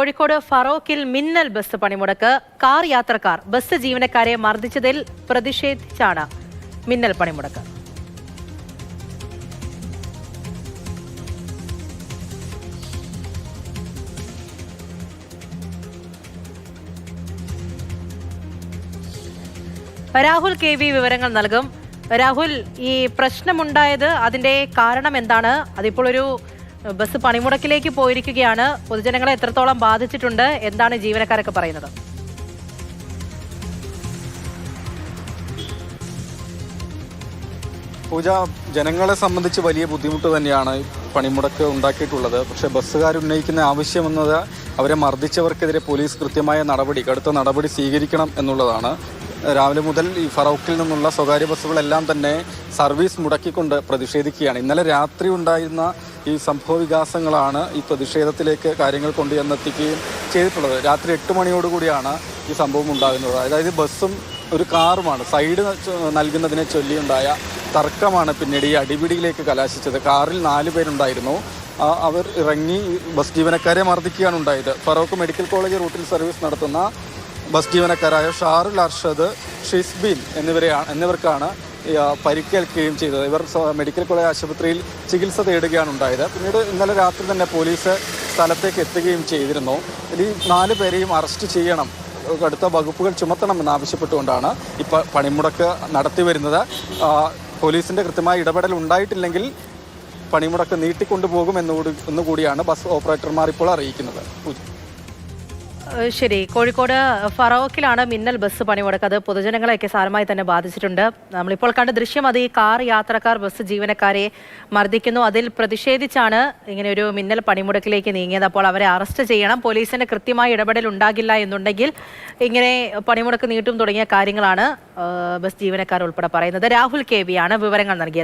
കോഴിക്കോട് ഫറോക്കിൽ മിന്നൽ ബസ് പണിമുടക്ക്. കാർ യാത്രക്കാർ ബസ് ജീവനക്കാരെ മർദ്ദിച്ചതിൽ പ്രതിഷേധിച്ചാണ് മിന്നൽ പണിമുടക്ക്. രാഹുൽ KV വിവരങ്ങൾ നൽകും. രാഹുൽ, ഈ പ്രശ്നമുണ്ടായത് അതിന്റെ കാരണം എന്താണ്? അതിപ്പോൾ ഒരു ബസ് പണിമുടക്കിലേക്ക് പോയിരിക്കുകയാണ്. പൊതുജനങ്ങളെ എത്രത്തോളം ബാധിച്ചിട്ടുണ്ട്? എന്താണ് ജീവനക്കാരൊക്കെ പറയുന്നത്? പൂജ, ജനങ്ങളെ സംബന്ധിച്ച് വലിയ ബുദ്ധിമുട്ട് തന്നെയാണ് പണിമുടക്ക് ഉണ്ടാക്കിയിട്ടുള്ളത്. പക്ഷേ ബസ്സുകാർ ഉന്നയിക്കുന്ന ആവശ്യമെന്നത് അവരെ മർദ്ദിച്ചവർക്കെതിരെ പോലീസ് കൃത്യമായ കടുത്ത നടപടി സ്വീകരിക്കണം എന്നുള്ളതാണ്. രാവിലെ മുതൽ ഈ ഫറോക്കിൽ നിന്നുള്ള സ്വകാര്യ ബസ്സുകളെല്ലാം തന്നെ സർവീസ് മുടക്കിക്കൊണ്ട് പ്രതിഷേധിക്കുകയാണ്. ഇന്നലെ രാത്രി ഉണ്ടായിരുന്ന ഈ സംഭവ വികാസങ്ങളാണ് ഈ പ്രതിഷേധത്തിലേക്ക് കാര്യങ്ങൾ കൊണ്ടുവന്നെത്തിക്കുകയും ചെയ്തിട്ടുള്ളത്. രാത്രി 8 മണിയോടുകൂടിയാണ് ഈ സംഭവം ഉണ്ടാകുന്നത്. അതായത് ബസ്സും ഒരു കാറുമാണ് സൈഡ് നൽകുന്നതിനെ ചൊല്ലിയുണ്ടായ തർക്കമാണ് പിന്നീട് ഈ അടിപിടിയിലേക്ക് കലാശിച്ചത്. കാറിൽ 4 പേരുണ്ടായിരുന്നു. അവർ ഇറങ്ങി ബസ് ജീവനക്കാരെ മർദ്ദിക്കുകയാണ് ഉണ്ടായത്. ഫറോക്ക് മെഡിക്കൽ കോളേജ് റൂട്ടിൽ സർവീസ് നടത്തുന്ന ബസ് ജീവനക്കാരായ ഷാറുൽ അർഷദ്, ഷിസ്ബിൻ എന്നിവർക്കാണ് പരിക്കേൽക്കുകയും ചെയ്തത്. ഇവർ മെഡിക്കൽ കോളേജ് ആശുപത്രിയിൽ ചികിത്സ തേടുകയാണ് ഉണ്ടായത്. പിന്നീട് ഇന്നലെ രാത്രി തന്നെ പോലീസ് സ്ഥലത്തേക്ക് എത്തുകയും ചെയ്തിരുന്നു. ഈ 4 പേരെയും അറസ്റ്റ് ചെയ്യണം, കടുത്ത വകുപ്പുകൾ ചുമത്തണമെന്നാവശ്യപ്പെട്ടുകൊണ്ടാണ് ഇപ്പോൾ പണിമുടക്ക് നടത്തി വരുന്നത്. പോലീസിൻ്റെ കൃത്യമായ ഇടപെടൽ ഉണ്ടായിട്ടില്ലെങ്കിൽ പണിമുടക്ക് നീട്ടിക്കൊണ്ടുപോകും എന്നുകൂടിയാണ് ബസ് ഓപ്പറേറ്റർമാർ ഇപ്പോൾ അറിയിക്കുന്നത്. ശരി, കോഴിക്കോട് ഫറോക്കിലാണ് മിന്നൽ ബസ് പണിമുടക്ക്. അത് പൊതുജനങ്ങളെയൊക്കെ സാരമായി തന്നെ ബാധിച്ചിട്ടുണ്ട്. നമ്മളിപ്പോൾ കണ്ട ദൃശ്യം അത് ഈ കാർ യാത്രക്കാർ ബസ് ജീവനക്കാരെ മർദ്ദിക്കുന്നു. അതിൽ പ്രതിഷേധിച്ചാണ് ഇങ്ങനെ ഒരു മിന്നൽ പണിമുടക്കിലേക്ക് നീങ്ങിയത്. അപ്പോൾ അവരെ അറസ്റ്റ് ചെയ്യണം, പോലീസിന്റെ കൃത്യമായ ഇടപെടൽ ഉണ്ടാകില്ല എന്നുണ്ടെങ്കിൽ ഇങ്ങനെ പണിമുടക്ക് നീട്ടും തുടങ്ങിയ കാര്യങ്ങളാണ് ബസ് ജീവനക്കാർ ഉൾപ്പെടെ പറയുന്നത്. രാഹുൽ KV ആണ് വിവരങ്ങൾ നൽകിയത്.